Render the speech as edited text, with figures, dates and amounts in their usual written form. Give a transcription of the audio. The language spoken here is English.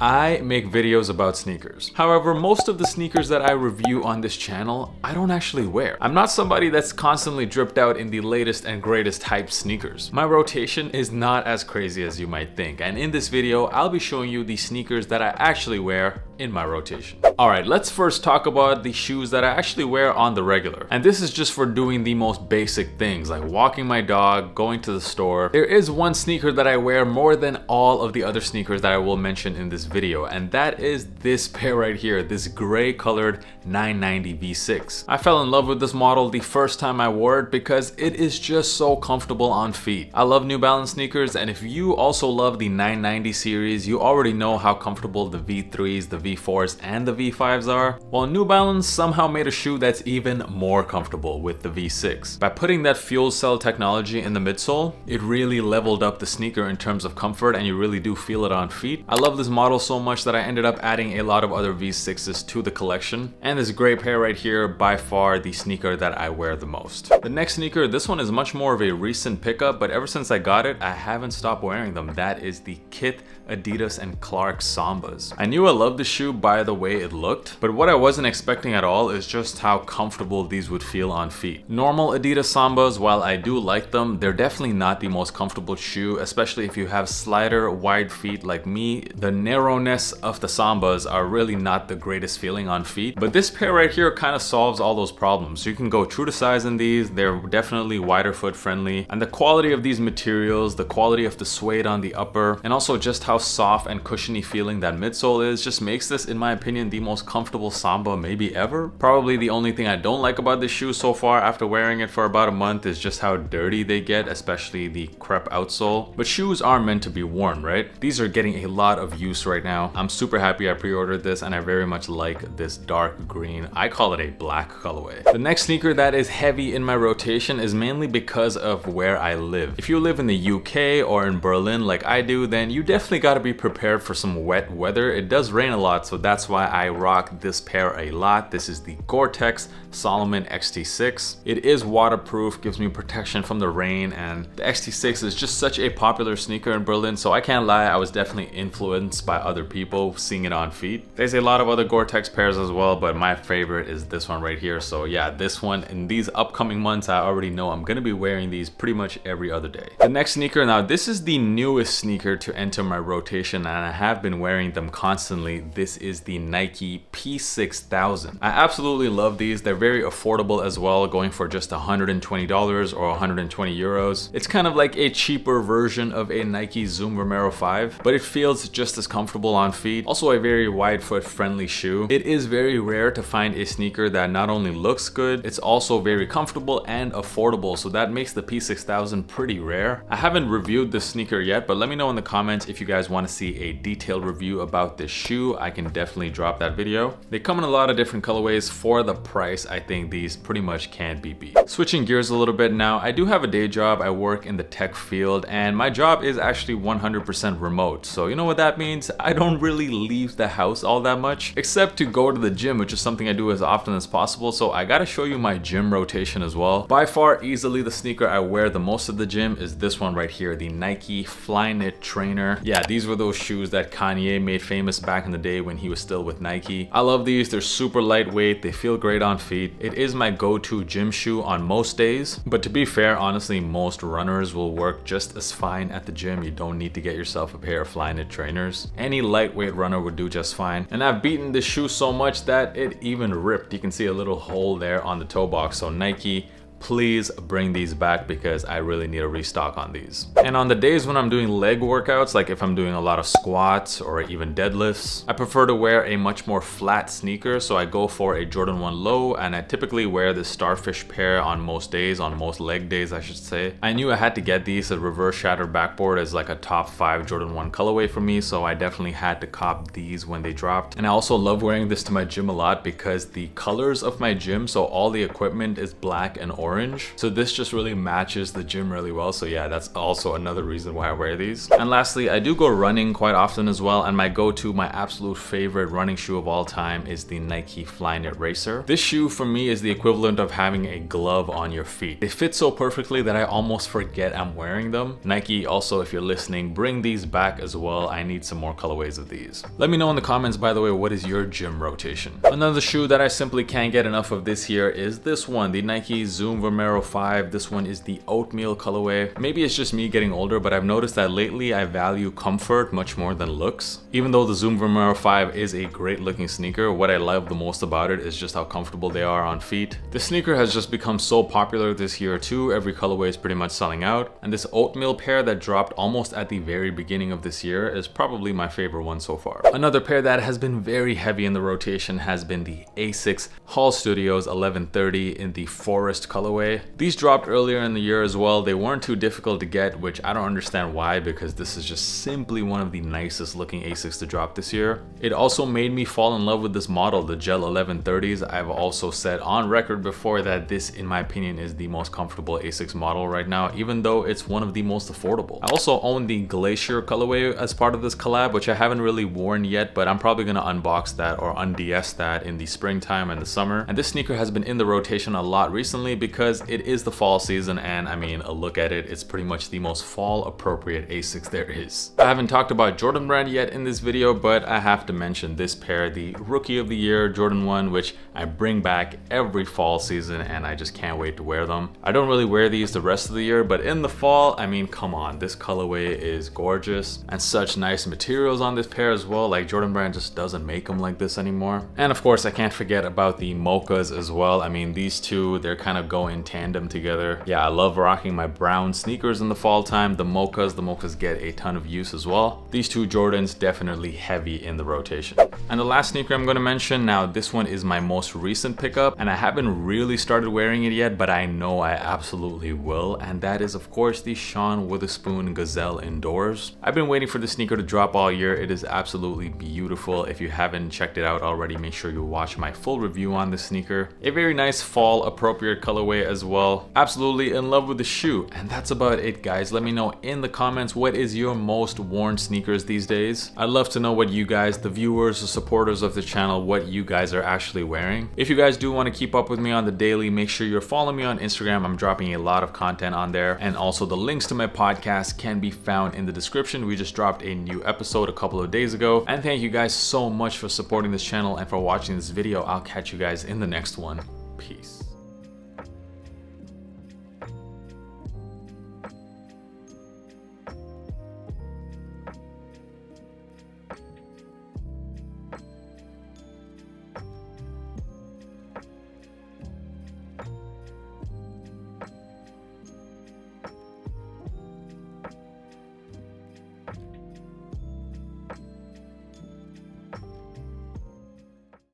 I make videos about sneakers. However, most of the sneakers that I review on this channel, I don't actually wear. I'm not somebody that's constantly dripped out in the latest and greatest hype sneakers. My rotation is not as crazy as you might think, and in this video, I'll be showing you the sneakers that I actually wear in my rotation. Alright, let's first talk about the shoes that I actually wear on the regular. And this is just for doing the most basic things like walking my dog, going to the store. There is one sneaker that I wear more than all of the other sneakers that I will mention in this video, and that is this pair right here, this gray colored 990 V6. I fell in love with this model the first time I wore it because it is just so comfortable on feet. I love New Balance sneakers, and if you also love the 990 series, you already know how comfortable the V3s, the V4s, and the V5s are. Well, New Balance somehow made a shoe that's even more comfortable with the V6. By putting that fuel cell technology in the midsole, it really leveled up the sneaker in terms of comfort, and you really do feel it on feet. I love this model so much that I ended up adding a lot of other V6s to the collection, and this gray pair right here, by far the sneaker that I wear the most. The next sneaker, this one is much more of a recent pickup, but ever since I got it, I haven't stopped wearing them. That is the Kith Adidas and Clark Sombas. I knew I loved the shoe by the way it looked, but what I wasn't expecting at all is just how comfortable these would feel on feet. Normal Adidas Sombas, while I do like them, they're definitely not the most comfortable shoe, especially if you have slider wide feet like me. The narrowness of the Sombas are really not the greatest feeling on feet, but this pair right here kind of solves all those problems. So you can go true to size in these. They're definitely wider foot friendly, and the quality of these materials, the quality of the suede on the upper, and also just how soft and cushiony feeling that midsole is, just makes this, in my opinion, the most comfortable Samba maybe ever. Probably the only thing I don't like about this shoe so far after wearing it for about a month is just how dirty they get, especially the crepe outsole. But shoes are meant to be worn, right? These are getting a lot of use right now. I'm super happy I pre-ordered this, and I very much like this dark green. I call it a black colorway. The next sneaker that is heavy in my rotation is mainly because of where I live. If you live in the UK or in Berlin like I do, then you definitely got to be prepared for some wet weather. It does rain a lot, so that's why I rock this pair a lot. This is the Goretex Solomon XT6. It is waterproof, gives me protection from the rain, and the XT6 is just such a popular sneaker in Berlin, so I can't lie, I was definitely influenced by other people seeing it on feet. There's a lot of other Gore-Tex pairs as well, but my favorite is this one right here. So yeah, this one, in these upcoming months, I already know I'm gonna be wearing these pretty much every other day. The next sneaker, now this is the newest sneaker to enter my rotation, and I have been wearing them constantly. This is the Nike P6000. I absolutely love these. They're very affordable as well, going for just $120 or 120 euros. It's kind of like a cheaper version of a Nike Zoom Romero 5, but it feels just as comfortable on feet. Also a very wide foot friendly shoe. It is very rare to find a sneaker that not only looks good, it's also very comfortable and affordable, so that makes the P6000 pretty rare. I haven't reviewed this sneaker yet, but let me know in the comments if you guys want to see a detailed review about this shoe. I can definitely drop that video. They come in a lot of different colorways. For the price, I think these pretty much can't be beat. Switching gears a little bit now, I do have a day job. I work in the tech field, and my job is actually 100% remote. So you know what that means? I don't really leave the house all that much, except to go to the gym, which is something I do as often as possible. So I gotta show you my gym rotation as well. By far, easily the sneaker I wear the most at the gym is this one right here, the Nike Fly Nit Trainer. Yeah, these were those shoes that Kanye made famous back in the day when he was still with Nike. I love these. They're super lightweight. They feel great on feet. It is my go-to gym shoe on most days, but to be fair, honestly, most runners will work just as fine at the gym. You don't need to get yourself a pair of Fly Nit trainers. Any lightweight runner would do just fine. And I've beaten this shoe so much that it even ripped. You can see a little hole there on the toe box. So Nike, please bring these back because I really need a restock on these. And on the days when I'm doing leg workouts, like if I'm doing a lot of squats or even deadlifts, I prefer to wear a much more flat sneaker. So I go for a Jordan 1 low, and I typically wear this Starfish pair on most days, on most leg days I should say. I knew I had to get these. The reverse shattered backboard is like a top 5 Jordan 1 colorway for me, so I definitely had to cop these when they dropped. And I also love wearing this to my gym a lot because the colors of my gym, so all the equipment is black and orange, orange. So this just really matches the gym really well. So yeah, that's also another reason why I wear these. And lastly, I do go running quite often as well. And my go-to, my absolute favorite running shoe of all time is the Nike Fly Nit Racer. This shoe for me is the equivalent of having a glove on your feet. They fit so perfectly that I almost forget I'm wearing them. Nike, also, if you're listening, bring these back as well. I need some more colorways of these. Let me know in the comments, by the way, what is your gym rotation? Another shoe that I simply can't get enough of this year is this one, the Nike Zoom Vomero 5. This one is the Oatmeal colorway. Maybe it's just me getting older, but I've noticed that lately I value comfort much more than looks. Even though the Zoom Vomero 5 is a great looking sneaker, what I love the most about it is just how comfortable they are on feet. The sneaker has just become so popular this year too. Every colorway is pretty much selling out. And this Oatmeal pair that dropped almost at the very beginning of this year is probably my favorite one so far. Another pair that has been very heavy in the rotation has been the Asics Hall Studios 1130 in the Forest colorway. These dropped earlier in the year as well. They weren't too difficult to get, which I don't understand why, because this is just simply one of the nicest looking Asics to drop this year. It also made me fall in love with this model, the Gel 1130s. I've also said on record before that this, in my opinion, is the most comfortable Asics model right now, even though it's one of the most affordable. I also own the Glacier colorway as part of this collab, which I haven't really worn yet, but I'm probably gonna unbox that or unds that in the springtime and the summer. And this sneaker has been in the rotation a lot recently because it is the fall season, and I mean, a look at it, it's pretty much the most fall appropriate Asics there is. I haven't talked about Jordan Brand yet in this video, but I have to mention this pair, the Rookie of the Year Jordan 1, which I bring back every fall season and I just can't wait to wear them. I don't really wear these the rest of the year, but in the fall, I mean, come on, this colorway is gorgeous and such nice materials on this pair as well. Like, Jordan Brand just doesn't make them like this anymore. And of course, I can't forget about the mochas as well. I mean, these two, they're kind of go in tandem together. Yeah, I love rocking my brown sneakers in the fall time. The mochas get a ton of use as well. These two Jordans definitely heavy in the rotation. And the last sneaker I'm going to mention, now this one is my most recent pickup and I haven't really started wearing it yet, but I know I absolutely will, and that is of course the Sean Wotherspoon Gazelle Indoors. I've been waiting for this sneaker to drop all year. It is absolutely beautiful. If you haven't checked it out already, make sure you watch my full review on this sneaker. A very nice fall appropriate colorway as well. Absolutely in love with the shoe. And that's about it, guys. Let me know in the comments, what is your most worn sneakers these days? I'd love to know what you guys, the viewers, the supporters of the channel, what you guys are actually wearing. If you guys do want to keep up with me on the daily, make sure you're following me on Instagram. I'm dropping a lot of content on there, and also the links to my podcast can be found in the description. We just dropped a new episode a couple of days ago, and thank you guys so much for supporting this channel and for watching this video. I'll catch you guys in the next one. Peace.